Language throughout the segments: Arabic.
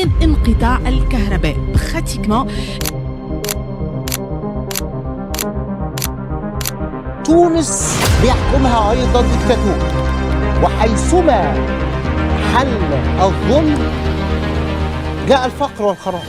انقطاع الكهرباء pratiquement. تونس بيحكمها أيضا ديكتاتور، وحيثما حل الظلم جاء الفقر والخراب.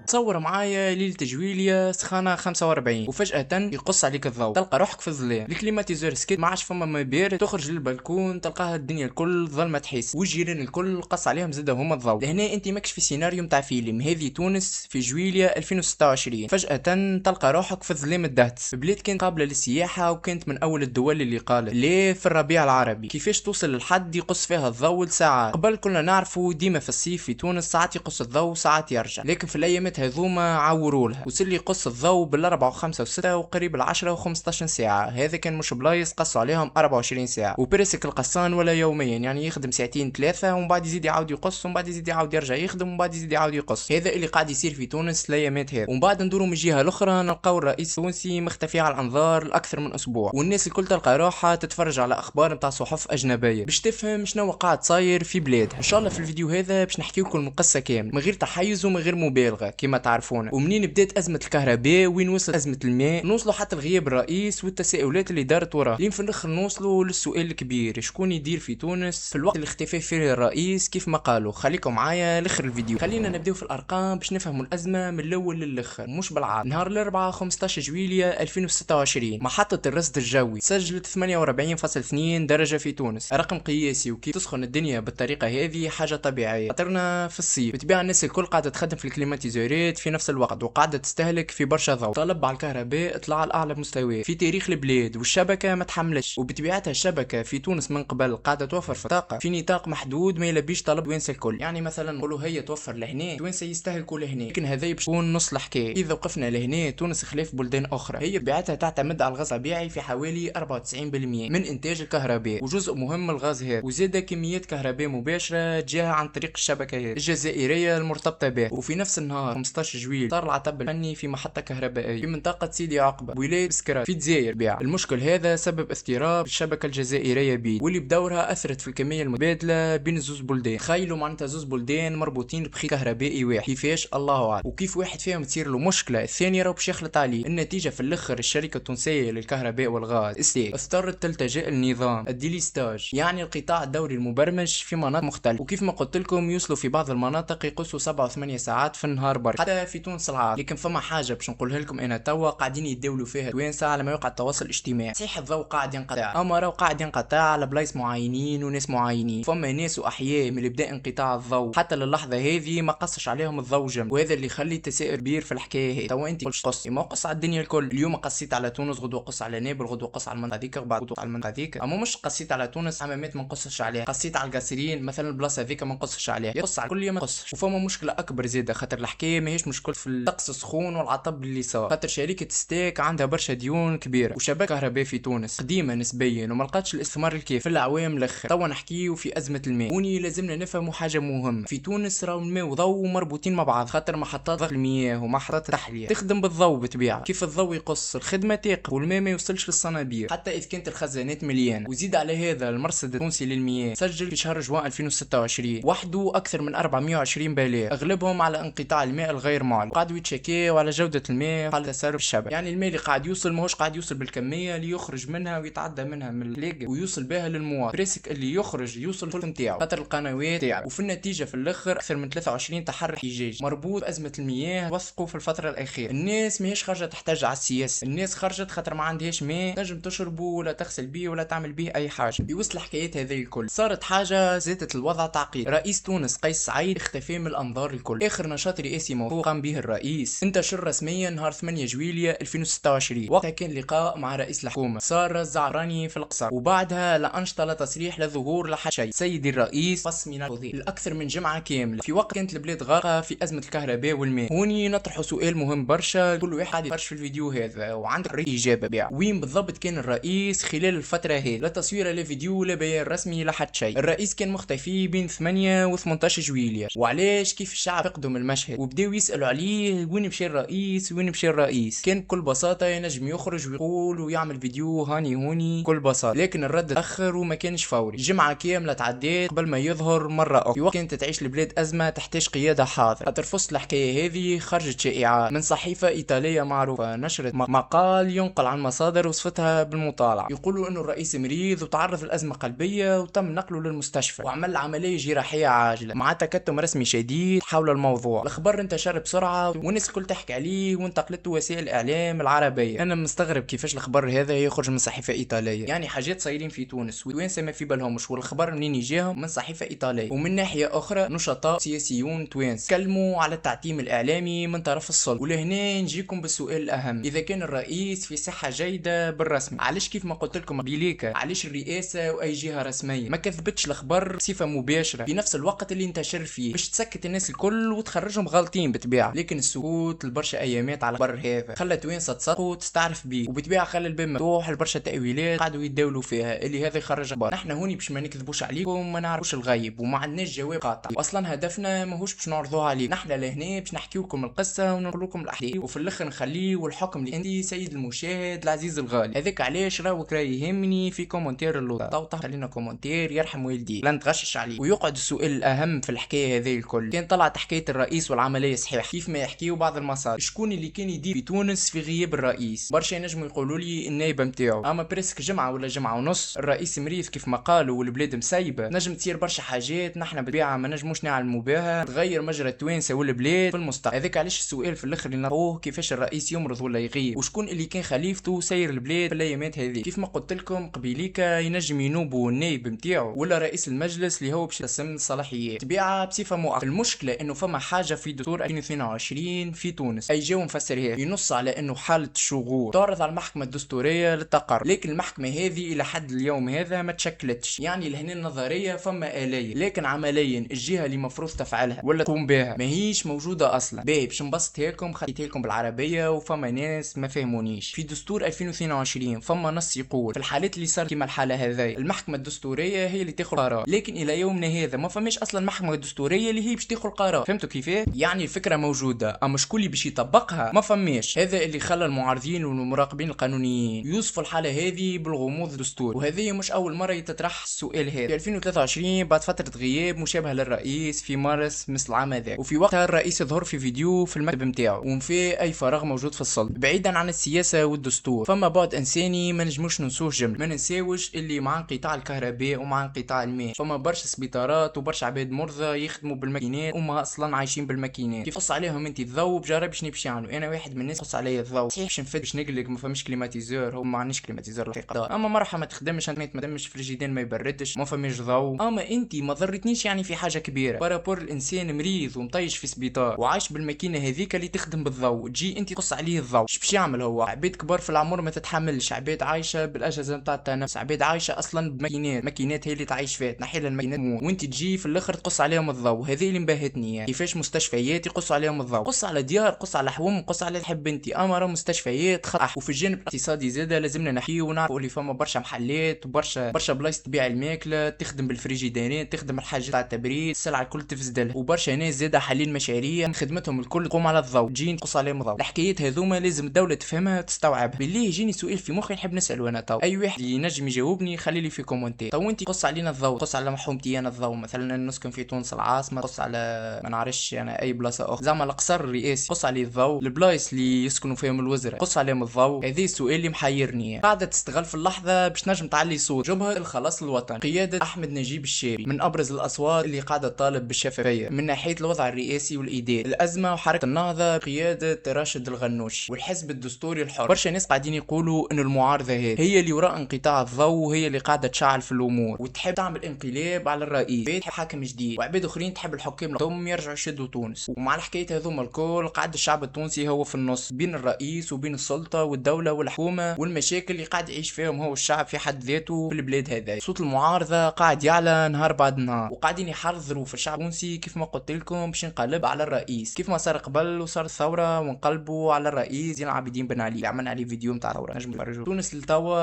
تصور معايا ليلة جويلية سخانة 45 وفجأة يقص عليك الضوء، تلقى روحك في الظلام، الكليماتيزور سكيت، ما عادش فما ما بارد، تخرج للبلكون تلقاها الدنيا الكل ظلمة تحس، والجيران الكل قص عليهم زاد هما الضوء. لهنا انت ماكش في سيناريو متاع فيلم، هذه تونس في جويلية 2026، فجأة تلقى روحك في الظلام الدهتس. بلاد كانت قابلة للسياحة وكانت من اول الدول اللي قالت ليه في الربيع العربي كيفاش توصل للحد يقص فيها الضوء لساعات. قبل كنا نعرفوا ديما في الصيف في تونس ساعات يقص الضوء وساعات يرجع، لكن في الايامات هذوما عوروا لها وصل يقص الضوء بالاربعة وخمسة وستة وقريب العشرة وخمستاشر ساعة. هذا كان مش بلايص قصوا عليهم 24 ساعة، وبرسك القصان ولا يوميا، يعني يخدم ساعتين ثلاثة ومن بعد يزيد يعاود يقص ومن بعد يزيد يعاود يرجع يخدم ومن بعد يزيد يعاود يقص. هذا اللي قاعد يصير في تونس الايامات هذه. ومن بعد ندوروا من الجهة الاخرى نلقاو الرئيس التونسي مختفي على الانظار لاكثر من اسبوع، والناس الكل تلقى روحها تتفرج على اخبار نتاع صحف اجنبية باش تفهم شنو قاعد صاير في بلادها. ان شاء الله في الفيديو هذا باش نحكي لكم القصة كامل من غير تحيز ومن غير مبالغة كما تعرفون، ومنين بدات أزمة الكهرباء وين وصلت أزمة الماء، نوصلوا حتى لغياب الرئيس والتساؤلات اللي دارت وراه، لين في الآخر نوصلوا للسؤال الكبير شكون يدير في تونس في الوقت اللي اختفى فيه الرئيس كيف ما قالوا. خليكم معايا لاخر الفيديو. خلينا نبداو في الأرقام باش نفهموا الأزمة من الأول للآخر مش بالعرض. نهار الأربعاء 15 جويلية 2026 محطة الرصد الجوي سجلت 48.2 درجة في تونس، رقم قياسي، وكي تسخن الدنيا بالطريقة هذه حاجة طبيعية. خاطرنا في الصيف بتبيع الناس الكل قاعدة تخدم في الكليماتيزورات في نفس الوقت وقاعدة تستهلك في برشا ضوء. طلب على الكهرباء طلع لأعلى مستوى في تاريخ البلاد والشبكة ما تحملش، وبطبيعتها الشبكة في تونس من قبل قاعدة توفر في طاقة في نطاق محدود ما يلبيش طلب توانسة الكل. يعني مثلا نقولوا هي توفر لهنا توانسة يستهلكوا لهنا، لكن هذا باش يكون نص الحكاية. إذا وقفنا لهنا تونس خلاف بلدان أخرى هي بطبيعتها تعتمد على الغاز الطبيعي في حوالي 94% من إنتاج الكهرباء، وجزء مهم من الغاز هذا وزاد كميات كهرباء مباشرة تجاها عن طريق الشبكة الجزائرية المرتبطة به. وفي نفس النهار 15 جويل صار العطب الفني في محطة كهربائية في منطقة سيدي عقبة ولاية بسكرات في الجزائر بيع. المشكل هذا سبب اضطراب الشبكة الجزائرية بيد واللي بدورها أثرت في الكمية المتبادلة بين زوز بلدان. تخيلوا معناتها زوز بلدان مربوطين بخيط كهربائي واحد، كيفاش الله أعلم، وكيف واحد فيهم تصير له مشكلة الثاني راه باش يخلط عليه. النتيجة في الأخر الشركة التونسية للكهرباء والغاز استيك اضطرت تلتجئ لنظام الديليستاج، يعني القطاع الدوري المبرمج في مناطق مختلفة. وكيف ما قلت لكم يوصلوا في بعض المناطق يقصوا 7 و8 ساعات في النهار برك حتى في تونس العاصمة. لكن فما حاجة باش نقولها لكم انا توا قاعدين يتداولوا فيها توانسة على مواقع التواصل الاجتماعي. صحيح الضوء قاعد ينقطع، اما راهو قاعد ينقطع على بلايص معينين وناس معينين. فما ناس واحياء من اللي بدا انقطاع الضوء حتى للحظه هذه ما قصش عليهم الضوء جنب، وهذا اللي يخلي تساؤل كبير في الحكايه هي. توا انت قص ما قص على الدنيا الكل، اليوم قصيت على تونس غدوه قص على نابل غدوه قص على المنطقه هذيك بعد غدوه على المنطقه هذيك. اما مش قصيت على تونس حمامات ما نقصش عليها، قصيت على القاسرين مثلا البلاصه هذيك ما نقصش عليها، يقص على كل يوم ما نقصش. وفما مشكله اكبر زاده خاطر الحكايه ماهيش مشكل في الطقس السخون والعطب اللي صار، خاطر شركه ستيك عندها برشا ديون كبيره وشبكه كهرباء في تونس قديمه نسبيا وما لقاتش الاستثمار الكافي في الاعوام الاخر. توا نحكيو في ازمه الماء، وني لازمنا نفهموا حاجه مهمه في تونس، راهو الماء وضوء مربوطين مع بعض، خاطر محطات ضغط المياه ومحطات التحليه تخدم بالضوء بطبيعه. كيف الضوء يقص الخدمه تاقف والماء ما يوصلش للصنابير حتى اذا كانت الخزانات مليانه. وزيد على هذا المرصد التونسي للمياه سجل في شهر جوان 2026 وحده اكثر من 420 بلاغ اغلبهم على انقطاع الماء الغير معلن، قاعدوا يتشكيوا على جوده الماء على تسرب الشبكه. يعني الماء اللي قاعد يوصل ماهوش قاعد يوصل بالكميه اللي يخرج منها ويتعدى منها من البلاغ ويوصل بها للمواطن، بريسك اللي يخرج يوصل الفل نتاعو خاطر القنوات تاعو. وفي النتيجه في الاخر اكثر من 23 تحرك احتجاجي مربوط بازمه المياه وثقوا في الفتره الاخيره. الناس ماهيش خارجه تحتاج على السياسه، الناس خرجت خاطر ما عندهاش ماء تنجم تشربه ولا تغسل بيه ولا تعمل بيه اي حاجه. بيوصل الحكايات هذه الكل صارت حاجه زادت الوضع تعقيد. رئيس تونس قيس سعيد اختفى من الانظار الكل. اخر نشاط رئاسي موثوق قام به الرئيس انتشر رسميا نهار 8 جويلية 2026، وقتها كان لقاء مع رئيس الحكومه ساره الزعراني في القصر، وبعدها لا انشطه لا تصريح لا ظهور لا حتى شيء. سيدي الرئيس قص من الوظيفه لاكثر من جمعه كامله في وقت كانت البلاد غارقه في ازمه الكهرباء والماء. هوني نطرحوا سؤال مهم برشا كل واحد يفرش في الفيديو هذا وعندك حريه اجابه بيع. وين بالضبط كان الرئيس خلال الفتره هذه؟ لا تصوير لا فيديو لا بيان رسمي لا حتى شيء. الرئيس كان مختفي بين 8 و 18 جويلية. وعلاش؟ كيف الشعب فقدوا من المشهد وبداو بداو يسالوا عليه وين مشى الرئيس وين مشى الرئيس. كان بكل بساطه ينجم يخرج ويقول ويعمل فيديو هاني هوني بكل بساطه، لكن الرد تاخر وما كانش فوري. جمعه كامله تعديت قبل ما يظهر مره اخرى. في وقت كانت تعيش البلاد ازمه تحتاج قياده حاضره. خاطر في وسط الحكايه هذه خرجت شائعات من صحيفه ايطاليه معروفه، نشرت مقال ينقل عن مصادر وصفتها بالمطالعه، يقولوا انه الرئيس مريض وتعرض لازمه قلبيه وتم نقله للمستشفى وعمل عمليه جراحيه عاجله مع تكتم رسمي شديد حول الموضوع. الخبر انتشر بسرعه والناس الكل تحكي عليه وانتقلته وسائل الاعلام العربيه. انا مستغرب كيفاش الخبر هذا يخرج من صحيفه ايطاليه، يعني حاجات صايرين في تونس وتوانسه ما في بالهمش، والخبر منين يجيهم؟ من صحيفه ايطاليه. ومن ناحيه اخرى نشطاء سياسيون توانس تكلموا على التعتيم الاعلامي من طرف السلطه. ولهنا نجيكم بالسؤال الاهم، اذا كان الرئيس في صحه جيده بالرسمي، علاش كيف ما قلت لكم بليكا علاش الرئاسه واي جهه رسميه ما كذبتش الخبر بصفه مباشره في نفس الوقت اللي انتشر فيه باش تسكت الناس الكل وتخرجهم غالطين بالطبيعه؟ لكن السكوت لبرشا ايامات على الخبر هذا خلى توانسه تصدقوا وتستعرف بيه، وبالطبيعه خلى الباب مفتوح لبرشا تاويلات قعدوا يتداولوا فيها اللي هذا يخرج اخبار. نحن هوني باش ما نكذبوش عليكم، ما نعرفوش الغيب وما عندناش جواب قاطع، واصلا هدفنا ماهوش باش نعرضوه عليكم. نحن لهنا باش نحكيو لكم القصه ونقول لكم الاحداث، وفي الاخر نخليه الحكم لانت سيد المشاهد العزيز الغالي. هذاك علاش راوك راي يهمني في كومنتير اللوطه، طوطه خلينا كومنتير يرحم والديك لا نتغشش عليه. ويقعد السؤال الاهم في الحكايه هذه الكل، كان طلعت حكايه الرئيس والعمليه صحيح كيف ما يحكيوا بعض المصادر، شكون اللي كان يدير في تونس في غياب الرئيس؟ برشا ينجموا يقولوا لي النائبه نتاعو، اما بريسك جمعه ولا جمعه ونص الرئيس مريض كيف ما قالوا والبلاد مسيبه، نجم تصير برشا حاجات نحن بالطبيعه ما نجموش نعلموا بها تغير مجرى التوانسه والبلاد في المستقبل. هذاك علاش السؤال في الاخر اللي نطرحوه كيفاش الرئيس يمرض ولا يغيب، وشكون اللي كان خليفته سير البلاد في الايامات هذه. كيف ما قلت لكم قبيليكا ينجم ينوبوا النائب نتاعو ولا رئيس المجلس اللي هو باش يقسم الصلاحيات طبيعه بصفه مؤقته. المشكله انه فما حاجه في دستور 2022 في تونس اي جاو مفسرها ينص على انه حاله الشغور تعرض على المحكمه الدستوريه للتقرر، لكن المحكمه هذه الى حد اليوم هذا ما تشكلتش. يعني لهنا النظريه فما اليه، لكن عمليا الجهه اللي مفروض تفعلها ولا تقوم بها ماهيش موجوده اصلا. باهي باش نبسطها لكم خليتها لكم بالعربيه وفما ناس ما فهمونيش. في دستور 2022 فما نص يقول في الحالات اللي صار كما الحاله هذه المحكمه الدستوريه هي اللي تاخذ قرار، لكن الى يومنا هذا ما فماش اصلا محكمه دستوريه اللي هي باش تاخذ قرار. فهمتوا كيفاه؟ يعني الفكره موجوده اما شكون اللي باش يطبقها ما فماش. هذا اللي خلى المعارضين والمراقبين القانونيين يوصفوا الحاله هذه بالغموض الدستوري، وهذه مش اول مره يتطرح السؤال هذا. في 2023 بعد فتره غياب مشابهه للرئيس في مارس مثل العام هذا، وفي وقتها الرئيس ظهر في فيديو في المكتب نتاعو ومفي اي فراغ موجود في السلطه بعيدا عن السياسه والدستور. فما بعد انساني ما نجموش ننسوه جمله، ما ننساوش اللي مع انقطاع الكهرباء ومع انقطاع الماء فما برشا سبيطارات وبرشا عباد مرضى يخدموا بالماكينات وما اصلا عايشين بالماكينات. كيف قص عليهم انت الضوء بجرب باش نمشي عنه. انا واحد من الناس قص عليا الضوء صحيح باش نفد باش نقلق ما فماش كليماتيزور، هو ما عنديش كليماتيزور الحقيقه، اما مرحبا ما تخدمش انت ما دمش فريجيدان ما يبردش ما فماش ضوء. اما انت ما ضرتنيش يعني في حاجه كبيره بارابور الانسان مريض ومطيش في سبيطار وعايش بالماكينه هذيك اللي تخدم بالضوء، تجي انت تقص عليه الضوء ايش باش يعمل؟ هو عباد كبار في العمر ما تتحملش، عباد عايشه بالاجهزه نتاع التنفس، عباد عايشه اصلا بماكينات هي اللي تعيش فيها تنحي لها الماكينات وانت تجي في الاخر تقص عليهم الضوء. هذه اللي مبهتني يعني كيفاش مستشفيات يقصوا عليهم الضوء، قص على ديار قص على حوم قص على تحب انت، اما راه مستشفيات خطح. وفي الجانب الاقتصادي زاده لازمنا نحكيو ونعرفوا اللي فما برشا محلات وبرشا بلايص تبيع الماكله تخدم بالفريجيدانات تخدم الحاجات تاع التبريد السلعه الكل تفسدلها، وبرشا ناس زاده حالين مشاريع خدمتهم الكل تقوم على الضوء تجي تقص عليهم الضوء. الحكايات هذوما لازم الدوله تفهمها وتستوعبها. بالله يجيني سؤال في مخي نحب نساله انا تو، اي واحد ينجم يجاوبني خلي لي في كومنتير. تو انت قص علينا الضوء قص على محومتي انا الضوء مثلا نسكن في تونس العاصمه، قص على ما نعرفش انا اي بلاصه اخرى زعما القصر الرئاسي قص عليه الضوء، البلايص اللي يسكنوا فيهم الوزراء قص عليهم الضوء. هذه السؤال اللي محيرني قاعده تستغل في اللحظه باش نجم تعلي صوت جبهه الخلاص الوطني قياده احمد نجيب الشابي من ابرز الاصوات اللي قاعده تطالب بالشفافيه من ناحيه الوضع الرئاسي والاداري الازمه وحركه النهضه قياده راشد الغنوشي والحزب الدستوري الحر. برشا ناس قاعدين يقولوا ان المعارضه هي اللي وراء انقطاع الضوء وهي اللي قاعده تشعل في الامور وتحب تعمل انقلاب على الرئيس تحب حاكم جديد، وعباد اخرين تحب الحكام ثم يرجعوا يشدوا تونس. ومع الحكايه هذوما الكل قاعد الشعب التونسي هو في النص بين الرئيس وبين السلطه والدوله والحكومه والمشاكل اللي قاعد يعيش فيهم هو الشعب في حد ذاته في البلاد هذه. صوت المعارضه قاعد يعلى نهار بعد نهار وقاعدين يحرضوا في الشعب التونسي كيف ما قلت لكم باش ينقلب على الرئيس كيف ما صار قبل وصار ثوره ونقلبوا على الرئيس زين العابدين بن علي اللي عملنا عليه فيديو نتاع ثوره نجم نفرجوا.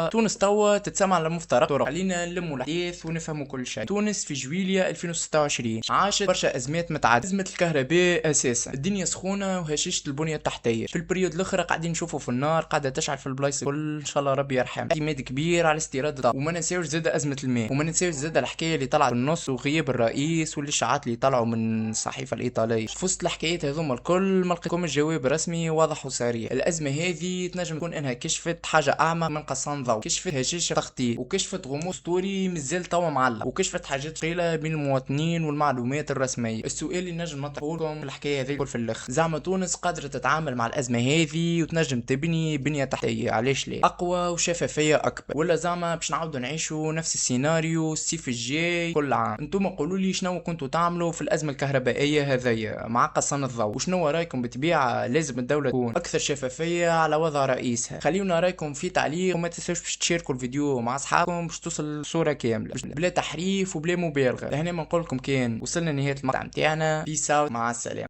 تونس توا تتسمع على مفترق طرق. خلينا نلموا الاحداث ونفهموا كل شيء. تونس في جويليا 2026 عاشت برشا ازمات متعدده، ازمه الكهرباء اساسا. الدنيا سخونه وهشيشه البنيه التحتيه. في البريود الاخرى قاعدين نشوفوا في النار قاعده تشعل في البلايص الكل، ان شاء الله ربي يرحم. اعتماد كبير على استيراد الضوء، وما ننساوش زاد ازمه الماء، وما ننساوش زاد الحكايه اللي طلعت بالنص وغياب الرئيس والاشاعات اللي طلعوا من الصحيفه الايطاليه. في وسط الحكايات هذوما الكل ما لقيتكم الجواب رسمي واضح وصريح. الازمه هذه تنجم تكون انها كشفت حاجه اعمق من قصان ضوء، كشفت هشاشه تخطيط، وكشفت غموض اسطوري مازال توا معلق، وكشفت حاجات ثقيله بين المواطنين والمعلومات الرسميه. السؤال اللي نجم نطرحه لكم الحكايه هذه في الاخر، زعما تونس قادره تتعامل مع الازمه هذه وتنجم تبني بنيه تحتيه علاش لا اقوى وشفافيه اكبر، ولا زعما باش نعاودوا نعيشوا نفس السيناريو الصيف الجاي كل عام؟ انتم قولوا لي شنو كنتوا تعملوا في الازمه الكهربائيه هذيا مع قصان الضوء، وشنو رايكم بطبيعه لازم الدوله تكون اكثر شفافيه على وضع رئيسها؟ خليونا رايكم في تعليق، وما تنسوش باش تشاركوا الفيديو مع اصحابكم باش توصل الصوره كامله بلا تحريف وبلا مبالغه. لهنا ما نقول لكم كان وصلنا لنهايه المقطع نتاعنا. بيس اوت، مع السلامه.